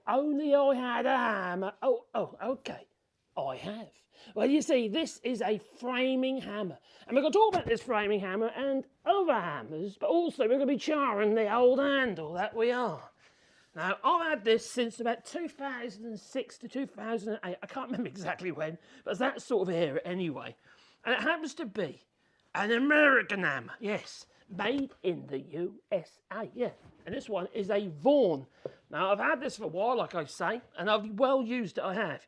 only I had a hammer. Oh, okay. I have. Well, you see, this is a framing hammer. And we're going to talk about this framing hammer and other hammers, but also we're going to be charring the old handle that we are. Now, I've had this since about 2006 to 2008. I can't remember exactly when, but it's that sort of era anyway. And it happens to be an American hammer, yes, made in the USA, yeah. And this one is a Vaughan. Now, I've had this for a while, like I say, and I've well used it, I have.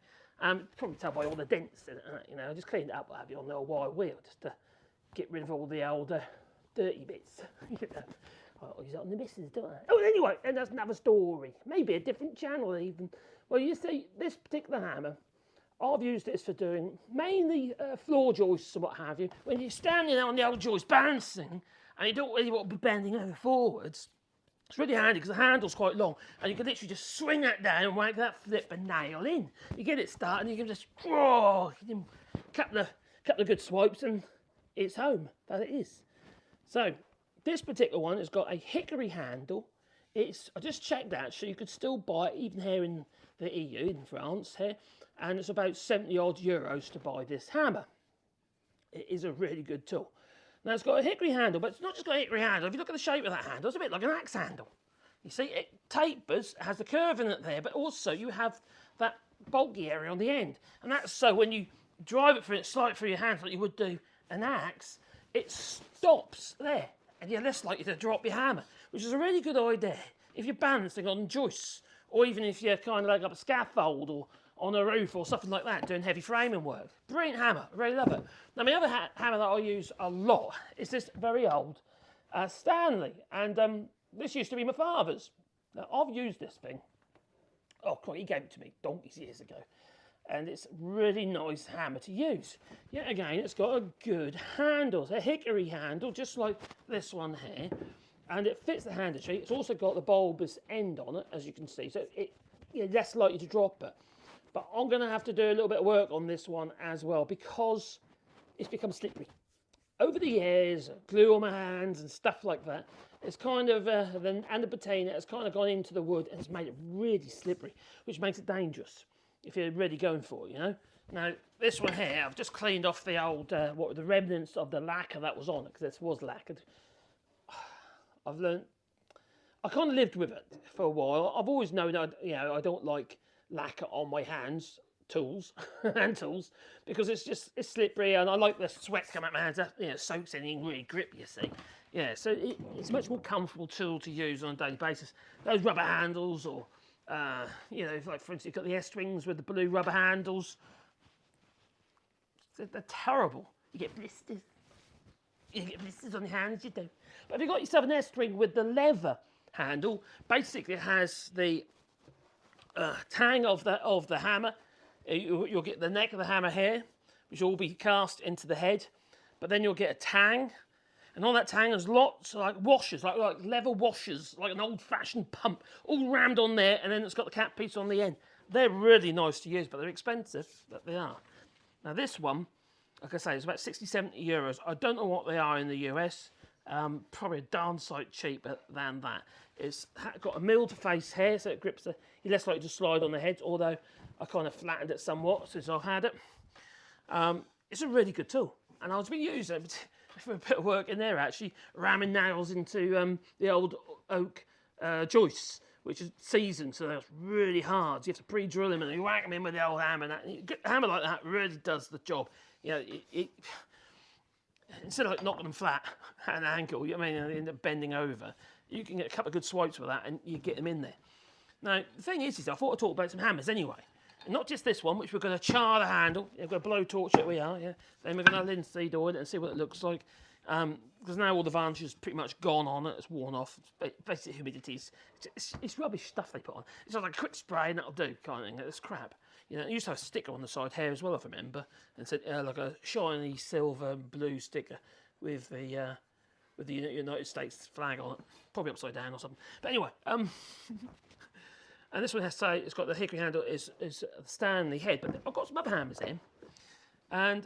Probably tell by all the dents in it, you know, I just cleaned it up on the old wide wheel just to get rid of all the old dirty bits. You know. I use it on the missus, don't I? Oh, anyway, and that's another story. Maybe a different channel even. Well, you see, this particular hammer, I've used this for doing mainly floor joists and what have you. When you're standing on the old joist balancing and you don't really want to be bending over forwards, it's really handy because the handle's quite long and you can literally just swing that down and whack that flip and nail in. You get it started and you can just, couple of good swipes and it's home. That it is. So, this particular one has got a hickory handle. I just checked out, so you could still buy it even here in the EU, in France here, and it's about 70 odd euros to buy this hammer. It is a really good tool. Now it's got a hickory handle, but it's not just got a hickory handle. If you look at the shape of that handle, it's a bit like an axe handle. You see, it tapers, it has the curve in it there, but also you have that bulky area on the end. And that's so when you drive it slide through your hands like you would do an axe, it stops there. And you're less likely to drop your hammer, which is a really good idea if you're balancing on joists, or even if you're kind of like up a scaffold or on a roof or something like that, doing heavy framing work. Brilliant hammer, I really love it. Now, my other hammer that I use a lot is this very old Stanley, and this used to be my father's. Now, I've used this thing. Oh, he gave it to me donkeys years ago. And it's a really nice hammer to use. Yet again, it's got a good handle. It's a hickory handle, just like this one here. And it fits the handle tree. It's also got the bulbous end on it, as you can see. So you're less likely to drop it. But I'm going to have to do a little bit of work on this one as well, because it's become slippery. Over the years, glue on my hands and stuff like that, it's kind of, and the patina has kind of gone into the wood and it's made it really slippery, which makes it dangerous if you're really going for it, you know. Now, this one here, I've just cleaned off the old, what were the remnants of the lacquer that was on it, because this was lacquered. I've learned, I kind of lived with it for a while. I've always known that, you know, I don't like lacquer on my hands, hand tools, because it's slippery, and I like the sweat coming out my hands, that, you know, soaks anything, really grip, you see. Yeah, so it's a much more comfortable tool to use on a daily basis. Those rubber handles, or you know, like for instance, you've got the S-strings with the blue rubber handles. They're terrible. You get blisters. You get blisters on your hands, you do. But if you've got yourself an S-string with the leather handle, basically it has the tang of the hammer. You'll get the neck of the hammer here, which will all be cast into the head. But then you'll get a tang. And on that tang there's lots of like washers, like leather washers, like an old-fashioned pump, all rammed on there, and then it's got the cap piece on the end. They're really nice to use, but they're expensive, but they are. Now this one, like I say, it's about 60, 70 euros. I don't know what they are in the US. Probably a darn sight cheaper than that. It's got a milled face here, so it grips you're less likely to slide on the head, although I kind of flattened it somewhat since I've had it. It's a really good tool, and I've been using it for a bit of work in there, actually, ramming nails into the old oak joists, which is seasoned, so that's really hard. So you have to pre-drill them and you whack them in with the old hammer. And a hammer like that really does the job. You know, instead of like knocking them flat at an angle, you know, I mean, they end up bending over. You can get a couple of good swipes with that, and you get them in there. Now, the thing is I thought I'd talk about some hammers anyway. And not just this one, which we're going to char the handle. We've got a blowtorch it, we are, yeah. Then we're going to linseed oil it and see what it looks like. Because now all the varnish is pretty much gone on it, it's worn off. Basically, humidity it's rubbish stuff they put on. It's like a quick spray and that'll do, kind of thing. It's crap. You know, it used to have a sticker on the side here as well, if I remember, and said like a shiny silver blue sticker with the United States flag on it, probably upside down or something. But anyway, and this one has to say it's got the hickory handle is a Stanley head, but I've got some other hammers in, and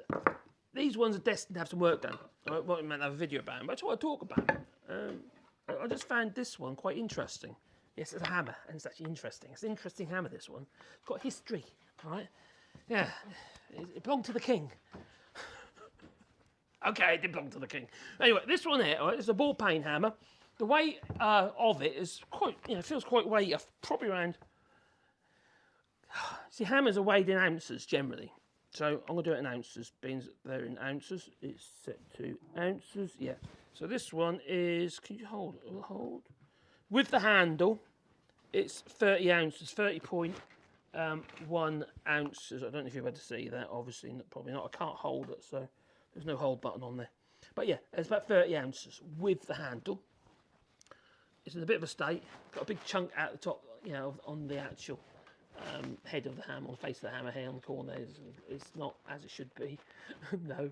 these ones are destined to have some work done. I won't have a video about them, but I just want to talk about them. I just found this one quite interesting. Yes, it's a hammer, and it's actually interesting. It's an interesting hammer, this one. It's got history, all right? Yeah, it belonged to the king. Okay, it did belong to the king. Anyway, this one here, all right, is a ball peen hammer. The weight of it is quite, feels quite weighty, probably around. See, hammers are weighed in ounces generally. So I'm going to do it in ounces, being they're in ounces. It's set to ounces, yeah. So this one is, can you hold? With the handle, it's 30 ounces, 30.1 ounces. I don't know if you're able to see that, obviously, probably not. I can't hold it, so there's no hold button on there. But yeah, it's about 30 ounces with the handle. It's in a bit of a state. Got a big chunk at the top, on the actual head of the hammer, on the face of the hammer here on the corner. It's not as it should be. No.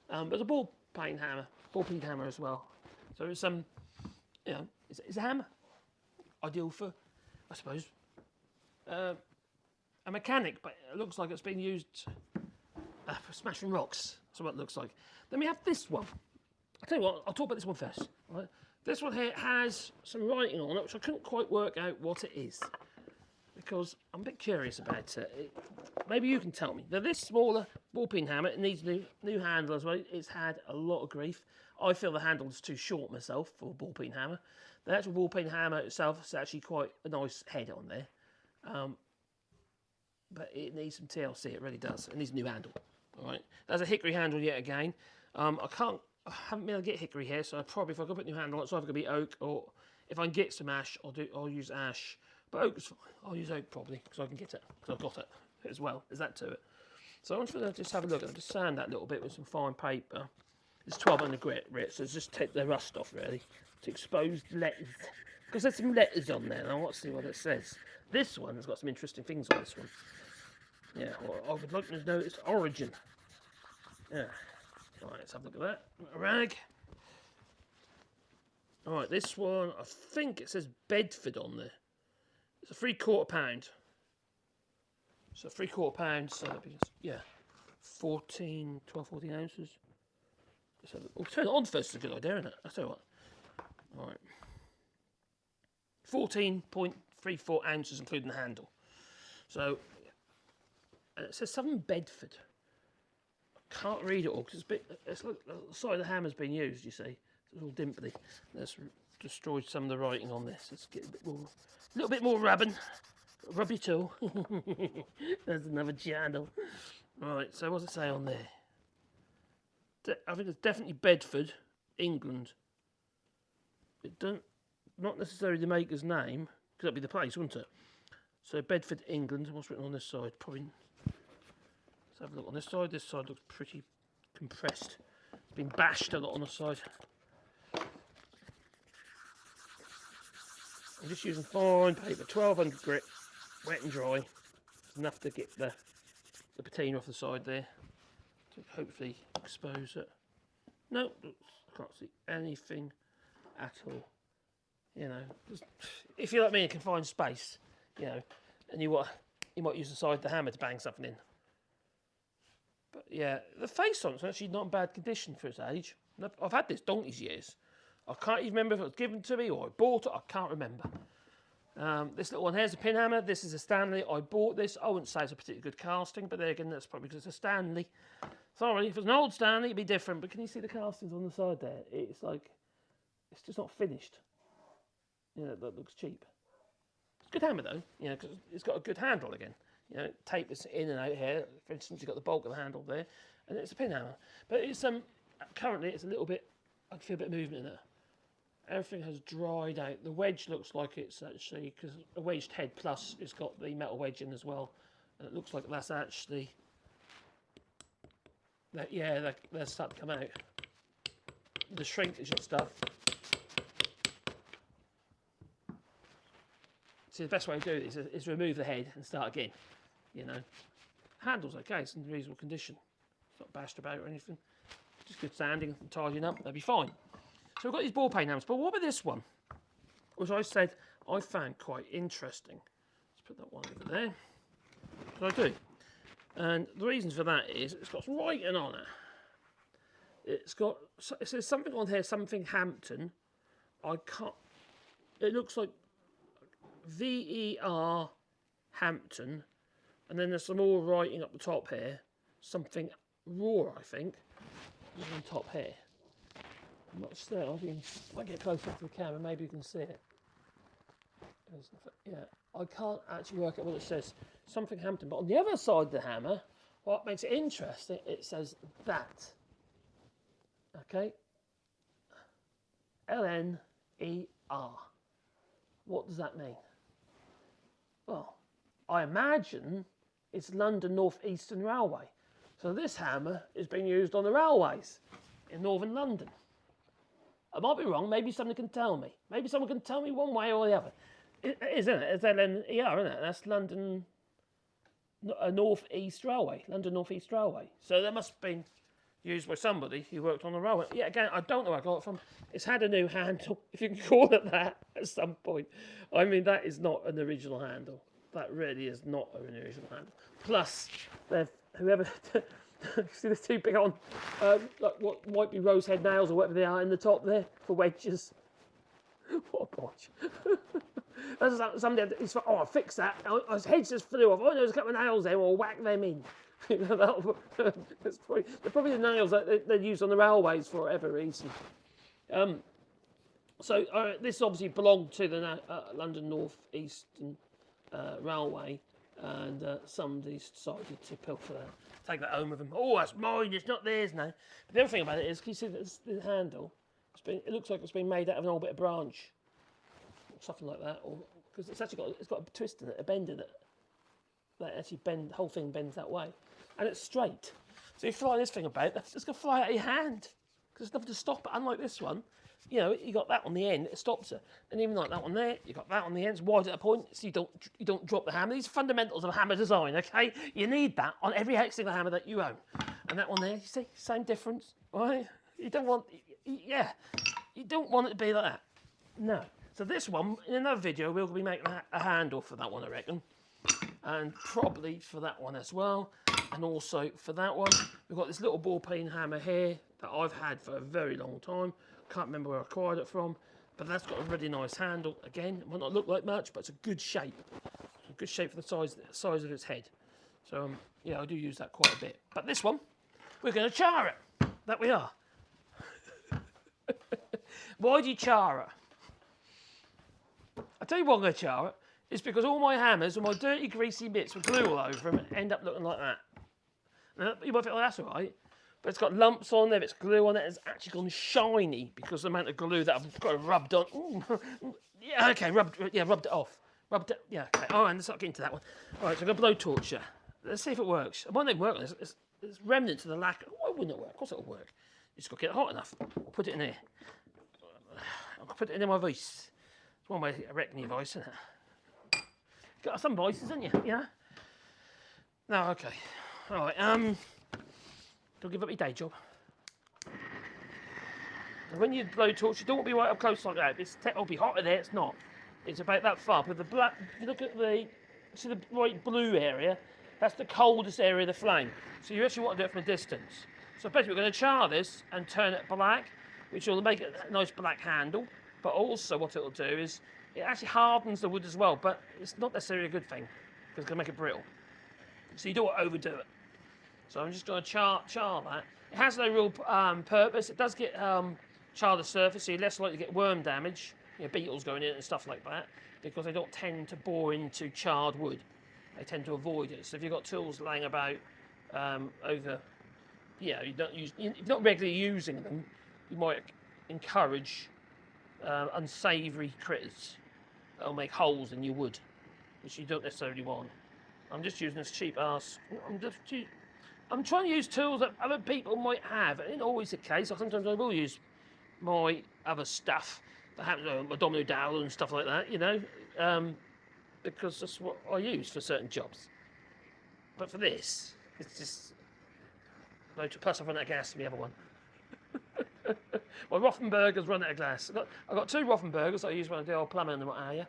But it's a ball peen hammer as well. So it's it's a hammer. Ideal for, I suppose, a mechanic, but it looks like it's been used for smashing rocks. That's what it looks like. Then we have this one. I'll tell you what, I'll talk about this one first. Right? This one here has some writing on it, which I couldn't quite work out what it is, because I'm a bit curious about it. Maybe you can tell me. Now, this smaller ball peen hammer, it needs new handle as well. It's had a lot of grief. I feel the handle is too short myself for a ball peen hammer. The actual ball peen hammer itself is actually quite a nice head on there. But it needs some TLC, it really does. It needs a new handle. All right, there's a hickory handle yet again. I haven't been able to get hickory here, so if I can put a new handle on, it's either going to be oak, or if I can get some ash, I'll use ash. But oak is fine. I'll use oak probably, because I can get it, because I've got it as well. There's that to it. So I'm going to just have a look. I'll just sand that a little bit with some fine paper. It's 1200 grit, so just take the rust off really, to expose the letters. Because there's some letters on there, and I want to see what it says. This one has got some interesting things on this one. Yeah, well, I would like to know its origin. Yeah. Alright, let's have a look at that. A rag. Alright, this one, I think it says Bedford on there. It's a 3/4 pound. So 3/4 pound, so that'd be, 14 ounces. So we'll turn it on first, it's a good idea, isn't it? I'll tell you what. Alright. 14.34 ounces, including the handle. So, and it says something Bedford. I can't read it all because it's like the side of the hammer's been used, you see. It's all dimply. Let's destroy some of the writing on this. Let's get a little bit more rubbing. Rub your tool. There's another channel. Right, so what's it say on there? I think it's definitely Bedford, England. It don't, not necessarily the maker's name, because that'd be the place, wouldn't it? So Bedford, England. What's written on this side? Probably. Let's have a look on this side. This side looks pretty compressed. It's been bashed a lot on the side. I'm just using fine paper, 1200 grit, wet and dry. It's enough to get the patina off the side there, to hopefully expose it. No, can't see anything at all. If you're like me in confined space, and you might use the side of the hammer to bang something in. But yeah, the face on it's actually not in bad condition for its age. I've had this donkey's years. I can't even remember if it was given to me or I bought it. I can't remember. This little one here's a pin hammer. This is a Stanley. I bought this. I wouldn't say it's a particularly good casting, but there again, that's probably because it's a Stanley. Sorry, if it's an old Stanley, it'd be different. But can you see the castings on the side there? It's like, it's just not finished. That looks cheap. It's a good hammer though, because it's got a good handle again. Tape is in and out here. For instance, you've got the bulk of the handle there, and it's a pin hammer. But it's currently it's a little bit. I can feel a bit of movement in it. Everything has dried out. The wedge looks like it's actually, because a wedged head plus it's got the metal wedge in as well, and it looks like that's actually. They're starting to come out. The shrinkage and stuff. See, the best way to do it is remove the head and start again. Handle's okay, it's in reasonable condition. It's not bashed about or anything. Just good sanding and tidying up, that'll be fine. So we've got these ball peen hammers, but what about this one? Which I said I found quite interesting. Let's put that one over there. So I do. And the reason for that is it's got some writing on it. It says something on here, something Hampton. It looks like VER Hampton, and then there's some more writing up the top here. Something raw, I think. Just on top here. I'm not sure. If I get closer to the camera, maybe you can see it. Yeah, I can't actually work out what it says. Something Hampton, but on the other side of the hammer, what makes it interesting, it says that. Okay. LNER. What does that mean? Well, I imagine it's London North Eastern Railway. So this hammer is being used on the railways in northern London. I might be wrong, maybe someone can tell me. Maybe someone can tell me one way or the other. It is, isn't it? It's LNER, isn't it? That's London North East Railway. London North East Railway. So that must have been used by somebody who worked on the railway. Yeah, again, I don't know where I got it from. It's had a new handle, if you can call it that, at some point. I mean, that is not an original handle. That really is not an original handle. Plus, whoever, see the two big on, like what might be rose head nails or whatever they are in the top there for wedges. What a botch. That's somebody, oh, I'll fix that. His head just flew off. Oh, there's a couple of nails there, we'll whack them in. They're probably the nails that they use on the railways for whatever reason. So this obviously belonged to the London North Eastern Railway, and somebody decided to pilfer that, take that home with them. Oh, that's mine, it's not theirs now. But the other thing about it is, can you see the handle? It looks like it's been made out of an old bit of branch, or something like that, or because it's got a twist in it, a bend in it. That actually the whole thing bends that way, and it's straight. So you fly this thing about, it's just gonna fly out of your hand because there's nothing to stop it. Unlike this one, you know, you got that on the end, it stops it, and even like that one there, you got that on the end, it's wide at a point, so you don't drop the hammer. These are fundamentals of hammer design, okay? You need that on every single hammer that you own, and that one there, you see, same difference, right? You don't want, yeah, you don't want it to be like that. No. So this one, in another video, we'll be making a handle for that one, I reckon. And probably for that one as well, and also for that one. We've got this little ball peen hammer here that I've had for a very long time. Can't remember where I acquired it from, but that's got a really nice handle. Again, it might not look like much, but it's a good shape. A good shape for the size of its head. So yeah, I do use that quite a bit. But this one, we're going to char it. That we are. Why do you char it? I'll tell you why I'm going to char it. It's because all my hammers and my dirty, greasy bits with glue all over them end up looking like that. Now, you might think, oh, that's all right. But it's got lumps on there, it's glue on it, it's actually gone shiny because of the amount of glue that I've got rubbed on. Ooh. Yeah, okay, rubbed it off. Yeah, okay. Oh, and let's not get into that one. All right, so I'm going to blowtorch you. Let's see if it works. It might not work. It's remnants of the lacquer. Why wouldn't it work? Of course it'll work. You just got to get it hot enough. Put it in here. I'll put it in my voice. It's one way to reckon your voice, isn't it? Got some voices, haven't you? Yeah. No, okay. All right. Don't give up your day job. And when you blowtorch, you don't want to be right up close like that. It'll be hotter there. It's not. It's about that far. But the black. If you look at the bright blue area, that's the coldest area of the flame. So you actually want to do it from a distance. So basically, we're going to char this and turn it black, which will make it a nice black handle. But also, what it'll do is it actually hardens the wood as well, but it's not necessarily a good thing because it's going to make it brittle. So you don't want to overdo it. So I'm just going to char that. It has no real purpose. It does get char the surface, so you're less likely to get worm damage, beetles going in and stuff like that, because they don't tend to bore into charred wood. They tend to avoid it. So if you've got tools laying about you're not regularly using them, you might encourage unsavoury critters that'll make holes in your wood, which you don't necessarily want. I'm just using this cheap ass. I'm trying to use tools that other people might have. It ain't always the case. Sometimes I will use my other stuff that happens, my domino dowel and stuff like that, because that's what I use for certain jobs. But for this, it's just. Plus, I've run out of gas in the other one. My Rothenbergers run out of gas. I've got two Rothenbergers that I use when I do old plumbing and what have you.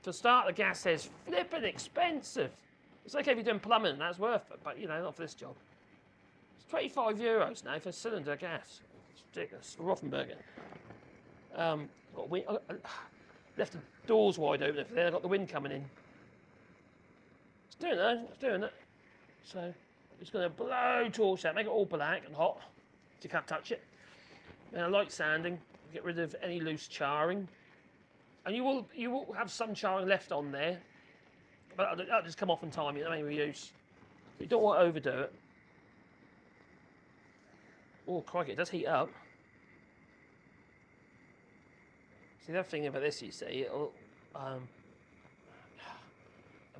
To start, the gas is flipping expensive. It's okay if you're doing plumbing, that's worth it, but not for this job. It's €25 now for a cylinder of gas. It's ridiculous. A Rothenberger. left the doors wide open if they've got the wind coming in. It's doing it, it's doing it. So it's going to blow torch out, make it all black and hot, so you can't touch it. And I like sanding, get rid of any loose charring. And you will have some charring left on there, but that'll just come off in time, you know, any use. You don't want to overdo it. Oh, crikey, it does heat up. See, the other thing about this, you see, it'll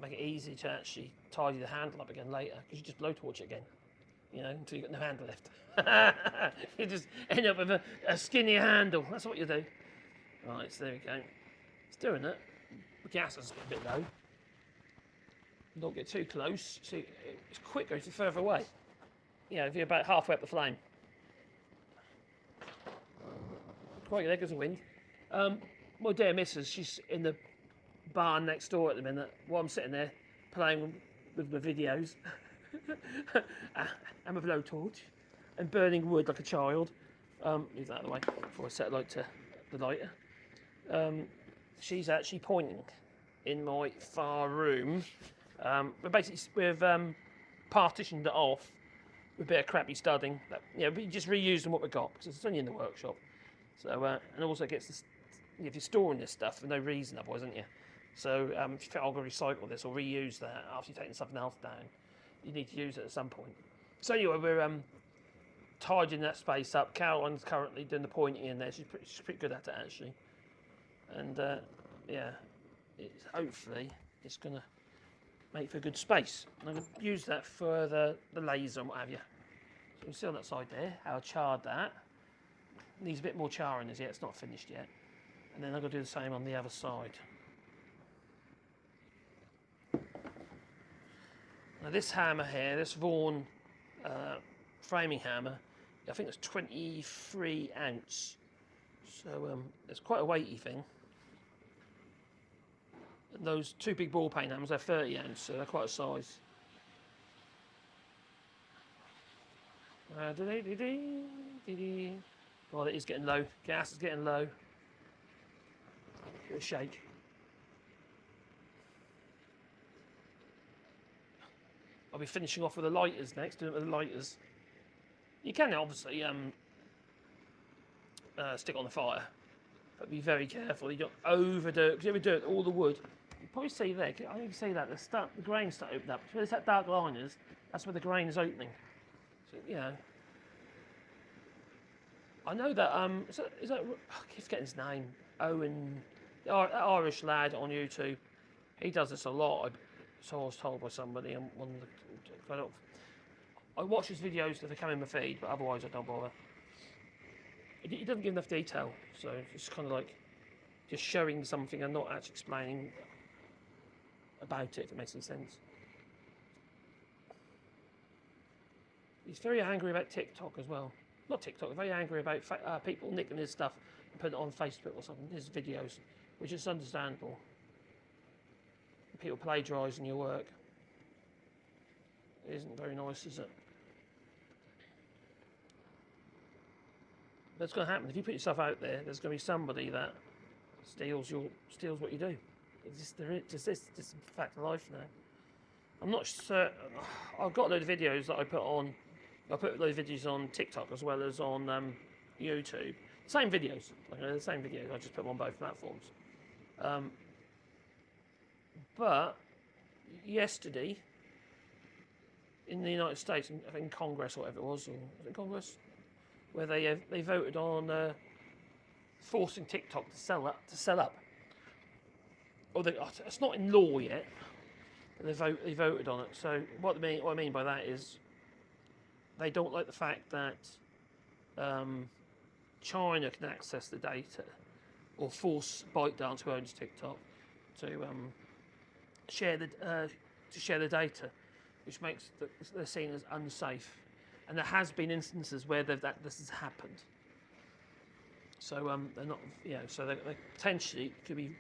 make it easy to actually tidy the handle up again later, because you just blowtorch it again, you know, until you've got no handle left. You just end up with a skinnier handle. That's what you do. Right, so there we go. It's doing it. The gas is a bit low. Don't get too close. See, it's quicker if you're further away. You know, if you're about halfway up the flame. Quite there goes the wind. My dear missus, she's in the barn next door at the minute while I'm sitting there playing with my videos and my blowtorch and burning wood like a child. Leave that out of the way before I set it light to the lighter. She's actually pointing in my far room. We've partitioned it off with a bit of crappy studding. We just reusing what we've got because it's only in the workshop. So and also it gets this, if you're storing this stuff for no reason otherwise, aren't you? So if you think I'm going to recycle this or reuse that after you've taken something else down, you need to use it at some point. So anyway, we're tidying that space up. Caroline's currently doing the pointing in there. She's pretty good at it actually. And hopefully it's going to make for a good space. And I'm going to use that for the laser and what have you. So you can see on that side there how I charred that. Needs a bit more charring as yet, it's not finished yet. And then I'm going to do the same on the other side. Now this hammer here, this Vaughan framing hammer, I think it's 23 ounce. So it's quite a weighty thing. And those two big ball peen hammers, they're 30 ounce, so they're quite a size. Oh, it is getting low. Gas is getting low. Give it a shake. I'll be finishing off with the lighters next, doing it with the lighters. You can obviously stick on the fire, but be very careful. You don't overdo it, because if you do it, all the wood, you probably see there, I think you can see that, the grains start opening up. Where that dark line is, that's where the grain is opening. So, you know. I know that, is that I keep forgetting his name, Owen, the Irish lad on YouTube. He does this a lot, so I was told by somebody. I watch his videos if they come in my feed, but otherwise I don't bother. He doesn't give enough detail, so it's kind of like just showing something and not actually explaining about it, if it makes any sense. He's very angry about TikTok as well. Not TikTok, very angry about people nicking his stuff and putting it on Facebook or something, his videos, which is understandable. People plagiarising your work. It isn't very nice, is it? That's going to happen. If you put yourself out there, there's going to be somebody that steals what you do. It's just a fact of life now. I'm not certain. I've got a load of videos that I put on. I put a load of videos on TikTok as well as on YouTube. Same videos, the same videos. I just put them on both platforms. But yesterday, in the United States, I think Congress or whatever it was, or was it Congress, where they voted on forcing TikTok to sell up. Or it's not in law yet, but they voted on it. So what I mean by that is they don't like the fact that China can access the data or force ByteDance, who owns TikTok, to share the data, which makes they're seen as unsafe. And there has been instances where this has happened. So they're not, so they potentially could be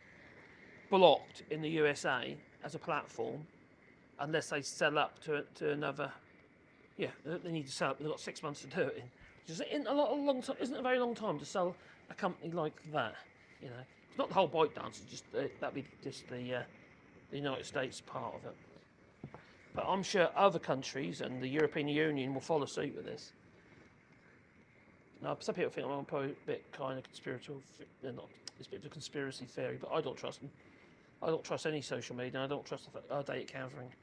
blocked in the USA as a platform unless they sell up to another. Yeah, they need to sell up. They've got 6 months to do it in, which isn't a very long time to sell a company like that. It's not the whole bite dance. It's just that'd be just the United States part of it. But I'm sure other countries and the European Union will follow suit with this. Now, some people think I'm probably a bit kind of conspiratorial. They're not. It's a bit of a conspiracy theory, but I don't trust them. I don't trust any social media. And I don't trust data gathering.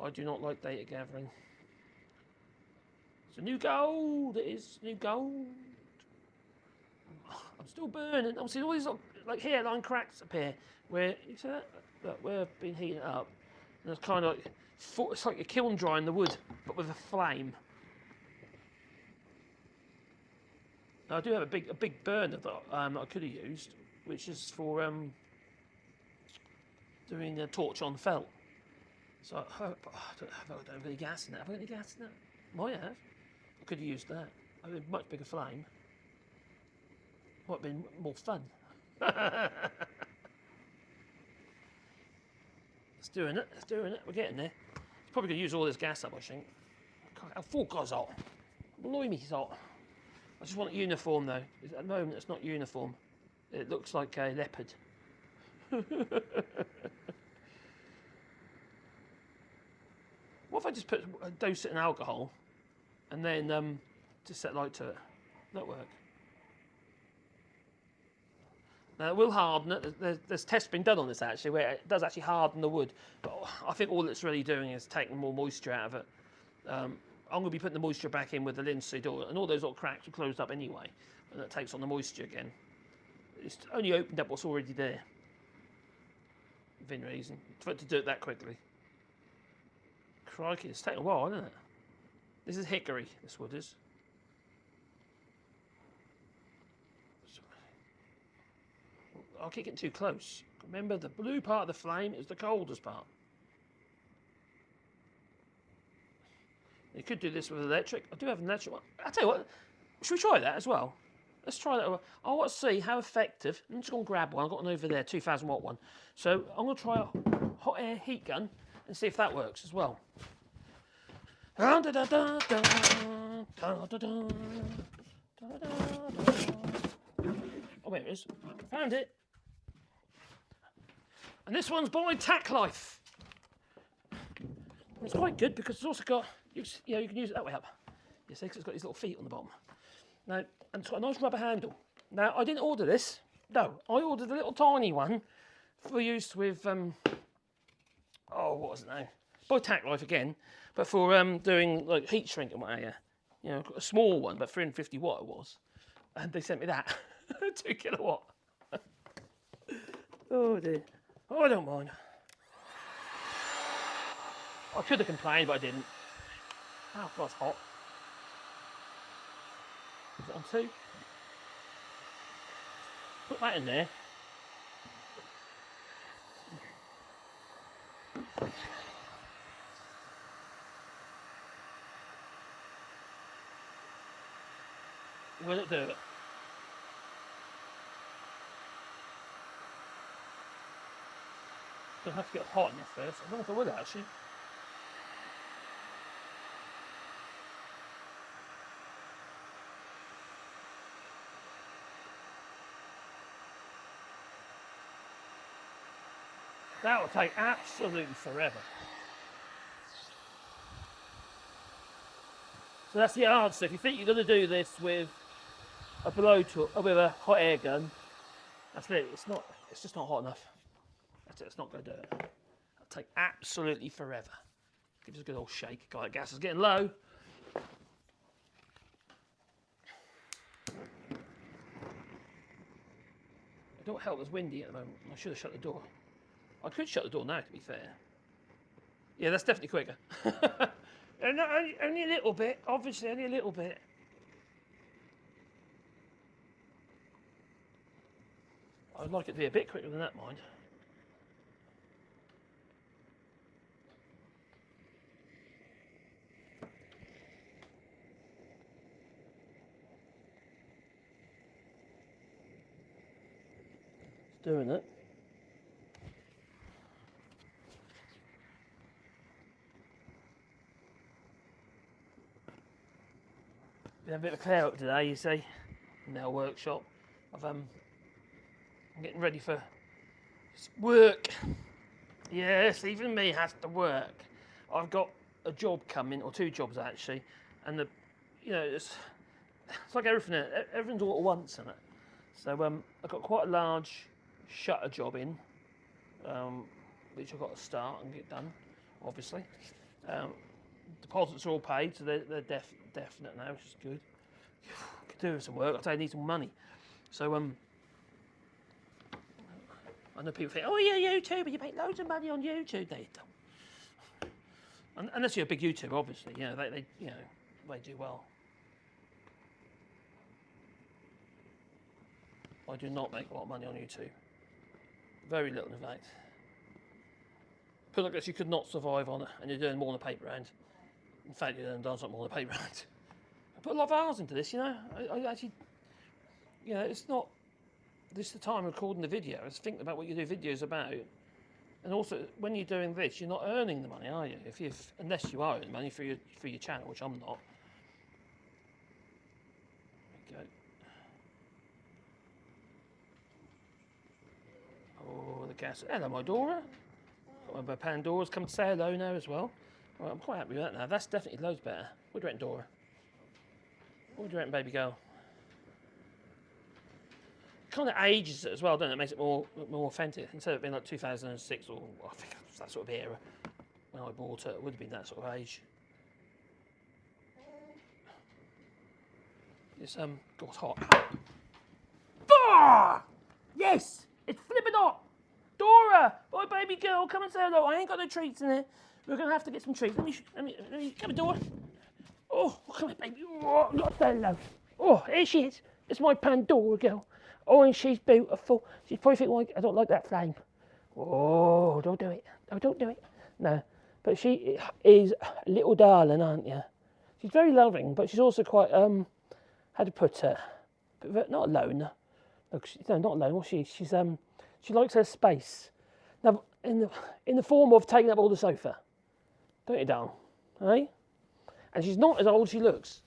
I do not like data gathering. It's a new gold. It is new gold. I'm still burning. I'm seeing all these like hairline cracks appear where you see that? Look, where I've been heating it up. And it's kind of like it's like you're kiln drying the wood, but with a flame. Now, I do have a big burner that I could have used, which is for doing a torch on felt. So I hope I don't have any gas in that. Have I got any gas in that? Might have. I could have used that. I mean, much bigger flame. Might have been more fun. It's doing it. It's doing it. We're getting there. It's probably going to use all this gas up, I think. How full God's hot. Blimey, it's hot. I just want it uniform though. At the moment, it's not uniform. It looks like a leopard. What if I just dose it in alcohol and then just set light to it? That'll work. Now it will harden it. There's tests been done on this actually, where it does actually harden the wood. But I think all it's really doing is taking more moisture out of it. I'm going to be putting the moisture back in with the linseed oil, and all those little cracks are closed up anyway, and it takes on the moisture again. It's only opened up what's already there. Within reason for it to do it that quickly. Crikey, it's taken a while, isn't it? This is hickory. This wood is. I'll keep getting too close. Remember, the blue part of the flame is the coldest part. You could do this with electric. I do have an electric one. I'll tell you what, should we try that as well? Let's try that. I want to see how effective. I'm just going to grab one. I've got one over there, 2000 watt one. So I'm going to try a hot air heat gun and see if that works as well. Oh, where it is. Found it. And this one's by Tack Life. It's quite good because it's also got, you can use it that way up. You see, because it's got these little feet on the bottom. Now, and it's got a nice rubber handle. Now, I didn't order this. No, I ordered a little tiny one for use with, what was it now? By Tack Life again, but for doing like heat shrink and what have you. You know, a small one, but 350 watt it was. And they sent me that, 2 kilowatt. Oh dear. Oh, I don't mind. I could have complained, but I didn't. Oh, God, it's hot. Is it on 2? Put that in there. Will it do it? It'll have to get hot enough first. I don't know if I will actually. That will take absolutely forever. So that's the answer. If you think you're going to do this with a blow tool, with a hot air gun, that's it. It's just not hot enough. That's it. It's not going to do it. It'll take absolutely forever. Give us a good old shake. God, the gas is getting low. It don't help. It's windy at the moment. I should have shut the door. I could shut the door now, to be fair. Yeah, that's definitely quicker. Only a little bit, obviously, only a little bit. I'd like it to be a bit quicker than that, mind. It's doing it. Been a bit of a clear up today, you see, in our workshop. I've I'm getting ready for work. Yes, even me has to work. I've got a job coming, or 2 jobs actually, and it's like everything. Everything's all at once, isn't it? So I've got quite a large shutter job in, which I've got to start and get done, obviously. Deposits are all paid, so they're definite now, which is good. Could do with some work. I need some money. So I know people think, oh yeah, YouTube, you make loads of money on YouTube. They don't. Unless you're a big YouTuber, obviously, they do well. I do not make a lot of money on YouTube. Very little, in fact. Put like this, you could not survive on it, and you're doing more than a paper round. In fact, you're doing something more than a paper round. I put a lot of hours into this, I actually, it's not. This is the time recording the video. I was thinking about what you do videos about, and also when you're doing this, you're not earning the money, are you? Unless you are earning money for your channel, which I'm not. There we go. Oh, the gas. Hello, my Dora. Got my Pandora's come to say hello now as well. Right, I'm quite happy with that now. That's definitely loads better. What do you reckon, Dora? What do you reckon, baby girl? Kind of ages it as well, doesn't it? It makes it more authentic. Instead of being like 2006 or I think it was that sort of era when I bought it, it would have been that sort of age. It's got hot. Ah! Yes! It's flipping hot! Dora! Boy, baby girl, come and say hello. I ain't got no treats in there. We're gonna have to get some treats. Let me come on, Dora. Oh, come on, baby. Oh, I've got to say hello. Oh, here she is. It's my Pandora girl. Oh, and she's beautiful. She's probably thinking, well, I don't like that flame. Oh, don't do it. Oh, don't do it. No, but she is a little darling, aren't you? She's very loving, but she's also quite, how to put her? Not alone. No, not alone. Well, she likes her space. Now, in the form of taking up all the sofa. Don't you, darling? Eh? And she's not as old as she looks.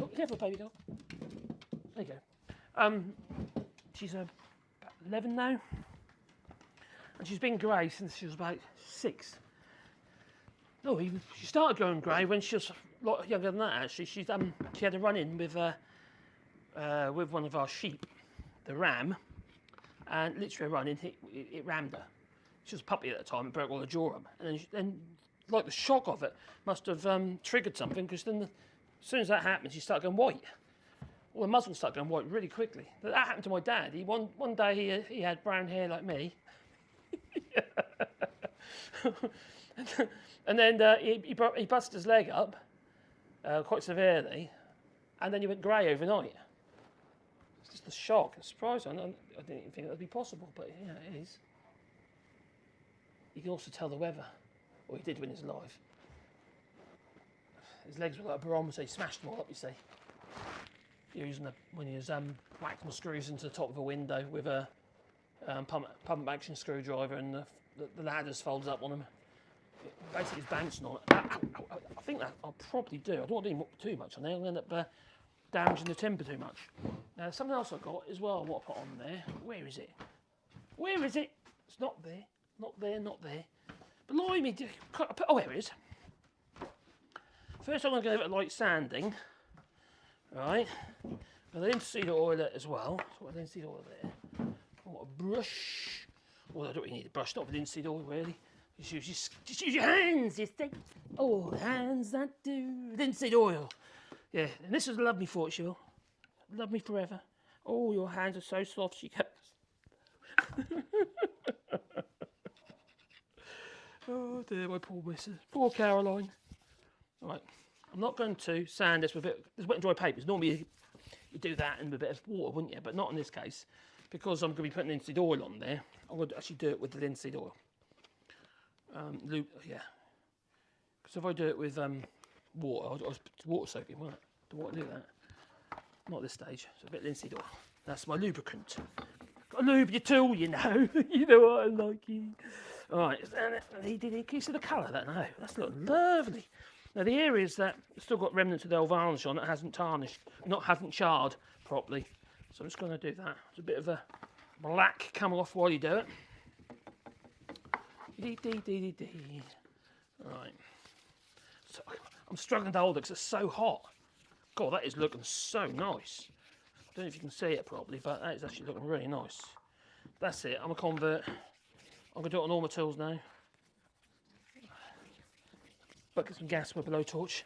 Oh, careful, baby girl. There you go. She's about 11 now, and she's been grey since she was about 6. No, even she started going grey when she was a lot younger than that. Actually, she had a run-in with one of our sheep, the ram, and literally a run-in, it rammed her. She was a puppy at the time. It broke all her jaw up, and then like the shock of it must have triggered something, because then as soon as that happened, she started going white. Well, the muzzle started going white really quickly. That happened to my dad. One day he had brown hair like me, and then he busted his leg up quite severely, and then he went grey overnight. It's just a shock, a surprise. I didn't even think that would be possible, but yeah, it is. You can also tell the weather, or he did when he was alive. His legs were like a barometer. He smashed them all up, you see. Using when he was whacking screws into the top of a window with a pump action screwdriver, and the ladders folds up on him. Basically, he's bouncing on it. I think that I'll probably do. I don't want to do too much on there. I'll end up damaging the timber too much. Now, something else I've got as well. I want to put on there. Where is it? Where is it? It's not there. Not there. Not there. Blimey! Oh, here it is. First, I'm going to give it a light sanding. Right, and the linseed oil as well. So what linseed oil there? I want a brush. Well, I don't really need a brush, not with linseed oil really. Just use your hands, you think. Oh, hands that do. Linseed oil. Yeah, and this is love me for it, she will. Love me forever. Oh, your hands are so soft, she goes. Oh dear, my poor missus. Poor Caroline. All right. I'm not going to sand this with wet and dry papers. Normally you do that in a bit of water, wouldn't you? But not in this case, because I'm going to be putting linseed oil on there. I'm going to actually do it with the linseed oil. Yeah. Because if I do it with water, I was water soaking, won't it? Do I do that? Not at this stage. So a bit of linseed oil. That's my lubricant. Got to lube your tool, you know. You know what I like. All right. Can you see the colour of that now? That's looking lovely. Now the areas that still got remnants of the old varnish on it hasn't charred properly. So I'm just going to do that. It's a bit of a black come off while you do it. Right. So, I'm struggling to hold it because it's so hot. God, that is looking so nice. I don't know if you can see it properly, but that is actually looking really nice. That's it. I'm a convert. I'm going to do it on all my tools now. Bucket some gas with a blowtorch.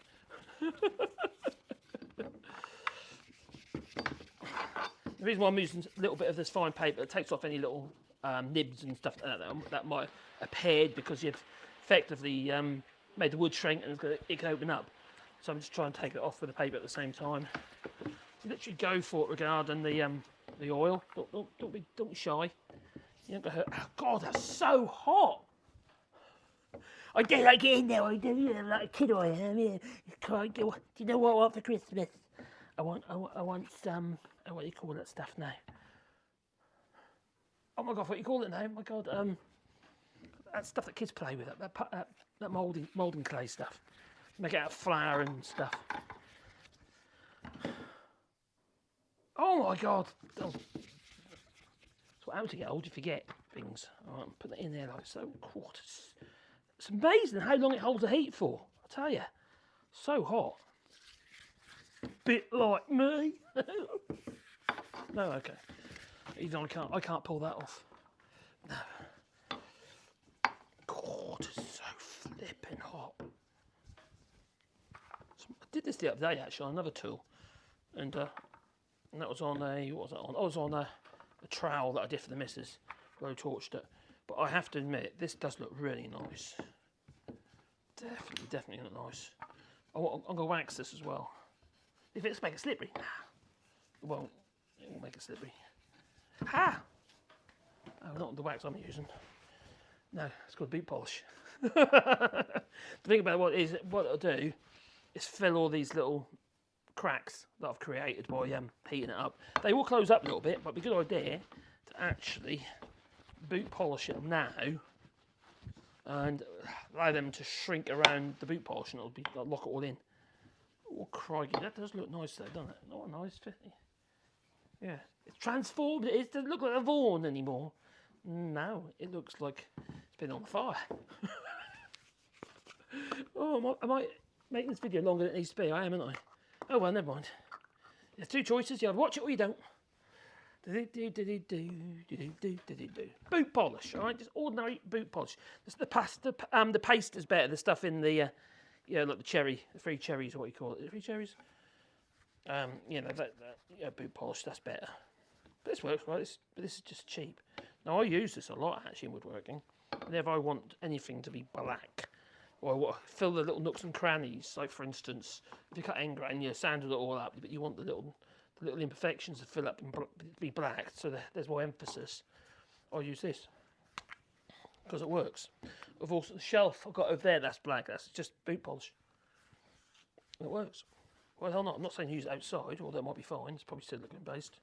The reason why I'm using a little bit of this fine paper, it takes off any little nibs and stuff that might have appeared because you've effectively made the wood shrink and it can open up. So I'm just trying to take it off with the paper at the same time. You literally go for it regarding the oil. Don't be shy. You don't get hurt. Oh God, that's so hot. I do like it in there. I do, like a kid I am. Yeah. Do you know what I want for Christmas? I want some. Oh, what do you call that stuff now? Oh my God, what do you call it now? Oh my God, that stuff that kids play with. That moulding clay stuff. Make it out of flour and stuff. Oh my God. Oh. That's what happens to get old, you forget things. Alright, put that in there like so. It's amazing how long it holds the heat for. I tell you, so hot. Bit like me. No, okay. Even I can't pull that off. No. God, it's so flipping hot. I did this the other day actually on another tool, and that was on a what was that on? I was on a trowel that I did for the missus. Blow torched it, but I have to admit this does look really nice. Definitely look nice. I'm gonna wax this as well. If it's make it slippery, it won't make it slippery. Ha! Oh, not the wax I'm using. No, it's called boot polish. The thing about what it'll do is fill all these little cracks that I've created by heating it up. They will close up a little bit, but it'd be a good idea to actually boot polish it now and allow them to shrink around the boot polish and it'll lock it all in. Oh crikey, that does look nice though, doesn't it? Not nice, yeah. It's transformed. It doesn't look like a Vaughan anymore. No, it looks like it's been on fire. Oh, I might make this video longer than it needs to be. I am, aren't I? Oh well, never mind. There's two choices. You either watch it or you don't. Boot polish, all right? Just ordinary boot polish. The paste is better. The stuff in the, like the free cherries, or what you call it, free cherries. Boot polish. That's better. But this works, right? But this is just cheap. Now I use this a lot actually in woodworking. Whenever I want anything to be black, or I want to fill the little nooks and crannies, like for instance, if you cut end grain, you sanded it all up, but you want the little imperfections to fill up and be black, so there's more emphasis. I use this because it works. I've also the shelf I've got over there that's black. That's just boot polish. And it works. Well, I'm not saying use it outside, although it might be fine. It's probably silicone based.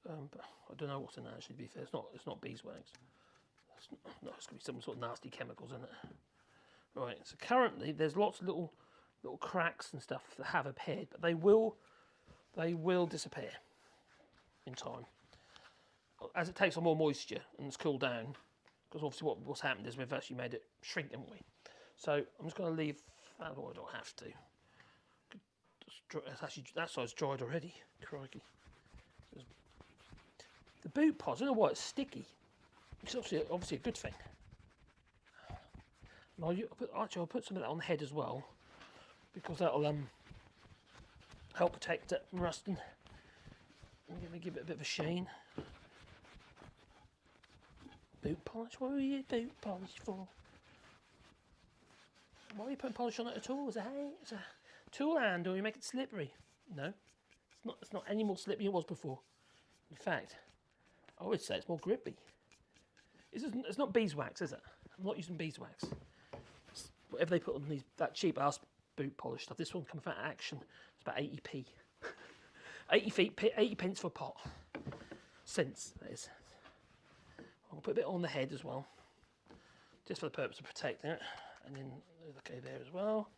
But I don't know what's in there actually. To be fair, it's not beeswax. It's going to be some sort of nasty chemicals in it. Right. So currently there's lots of little cracks and stuff that have appeared, but they will disappear in time as it takes on more moisture and it's cooled down. Because obviously what's happened is we've actually made it shrink, haven't we? So I'm just going to leave. I don't have to. It's actually that side's dried already. Crikey. The boot polish, I don't know why it's sticky. It's obviously a good thing. Now I'll put some of that on the head as well, because that'll help protect it from rusting. I'm going to give it a bit of a sheen. Boot polish? What are you boot polish for? Why are you putting polish on it at all? It's a tool handle. You make it slippery. No, it's not any more slippery than it was before. In fact, I would say it's more grippy. It's not beeswax, is it? I'm not using beeswax. It's whatever they put on that cheap ass boot polish stuff. This one comes out of Action. It's about 80p. 80 pence for a pot. Cents, that is. I'll put a bit on the head as well, just for the purpose of protecting it, and then okay there as well,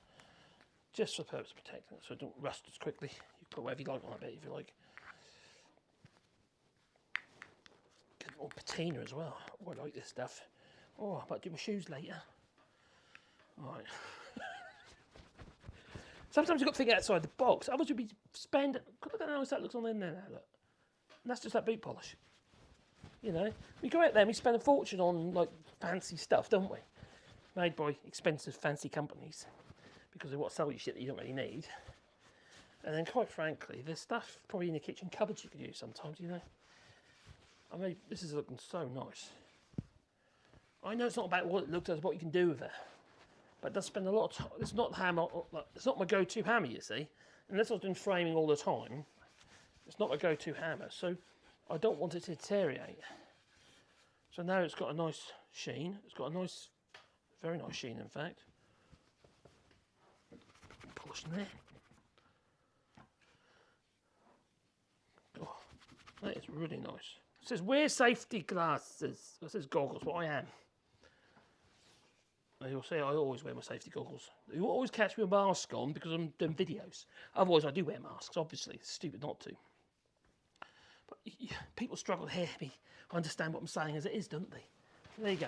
just for the purpose of protecting it so it don't rust as quickly. You can put whatever you like on it, if you like. Oh, patina as well. Oh, I like this stuff. Oh, I might do my shoes later. Right. Sometimes you've got to think outside the box. Others would be look at how nice that looks on in there now, look. And that's just that boot polish. You know, we go out there and we spend a fortune on like fancy stuff, don't we? Made by expensive fancy companies because they want to sell you shit that you don't really need. And then quite frankly, there's stuff probably in the kitchen cupboards you could use sometimes, you know. I mean, this is looking so nice. I know it's not about what it looks like, it's what you can do with it. But it does spend a lot of time. It's not the hammer, it's not my go-to hammer, you see. Unless I was doing framing all the time, it's not my go-to hammer. So I don't want it to deteriorate. So now it's got a nice sheen. It's got a nice, very nice sheen, in fact. Polish in there. Oh, that is really nice. It says, wear safety glasses. It says goggles, but I am. You'll see I always wear my safety goggles. You always catch me with a mask on because I'm doing videos. Otherwise I do wear masks, obviously. It's stupid not to. But people struggle to hear me. I understand what I'm saying as it is, don't they? There you go.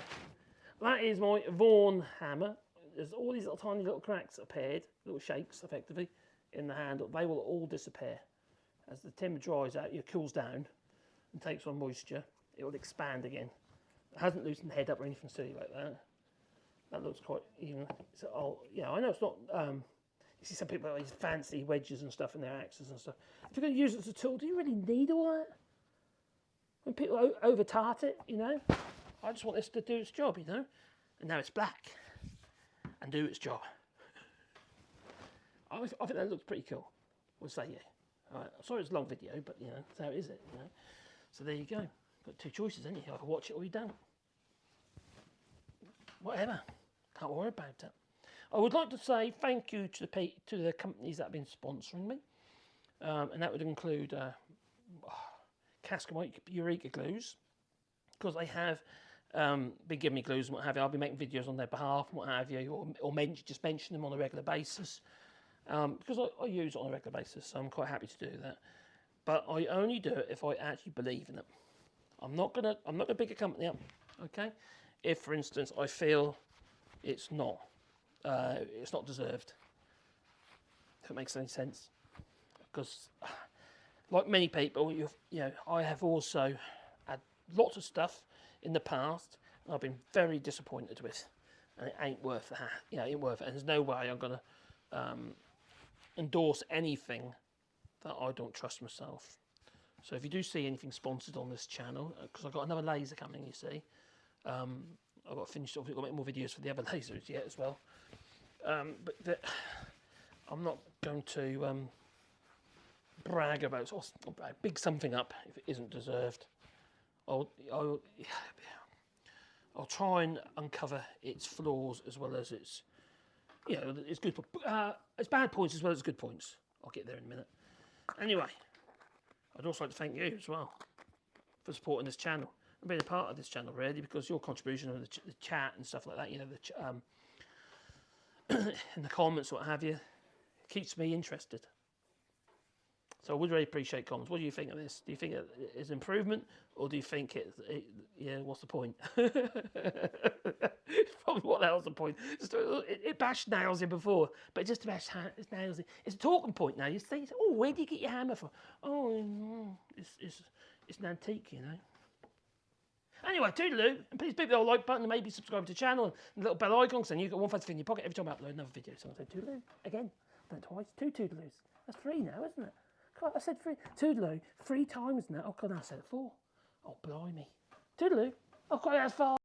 That is my Vaughan hammer. There's all these little tiny little cracks that appeared, little shapes effectively, in the handle. They will all disappear. As the timber dries out, it cools down and takes on moisture. It will expand again. It hasn't loosened the head up or anything silly like that. That looks quite even. So, yeah, I know it's not. You see some people have these fancy wedges and stuff in their axes and stuff. If you're going to use it as a tool, do you really need all that? When people over tart it, you know, I just want this to do its job, you know. And now it's black and do its job. I think that looks pretty cool. We'll say yeah. All right. Sorry, it's a long video, but you know, that's how it is, you know. So there you go. Got two choices, haven't you? I can watch it or you don't. Whatever. Can't worry about it. I would like to say thank you to the companies that have been sponsoring me, and that would include Cascamite Eureka Glues, because they have been giving me glues and what have you. I'll be making videos on their behalf and what have you, or just mention them on a regular basis, because I use it on a regular basis, so I'm quite happy to do that. But I only do it if I actually believe in it. I'm not gonna pick a company up, okay? If, for instance, I feel it's not deserved. If it makes any sense, because like many people, you know, I have also had lots of stuff in the past I've been very disappointed with, and it ain't worth that. You know, it ain't worth it. And there's no way I'm gonna endorse anything that I don't trust myself. So if you do see anything sponsored on this channel, because I've got another laser coming, you see. I've got to finish off. I've got to make more videos for the other lasers yet as well. But I'm not going to brag about or big something up if it isn't deserved. I'll try and uncover its flaws as well as its, you know, its good, its bad points as well as good points. I'll get there in a minute. Anyway, I'd also like to thank you as well for supporting this channel and being a part of this channel, really, because your contribution of the chat and stuff like that, you know, in the comments, what have you, keeps me interested. So I would really appreciate comments. What do you think of this? Do you think it is improvement, or do you think yeah, what's the point? Probably what the hell's the point? It bashed nails in before, but just to bash nails in. It's a talking point now. You say, oh, where do you get your hammer from? Oh, it's an antique, you know. Anyway, toodaloo, and please beat the old like button and maybe subscribe to the channel and the little bell icon, so you get one fast thing in your pocket every time I upload another video. So I say toodaloo again, I've done it twice, two toodaloos. That's three now, isn't it? God, I said three, toodaloo 3 times now. Oh God, I said it 4. Oh blimey, toodaloo. Oh God, that's 5.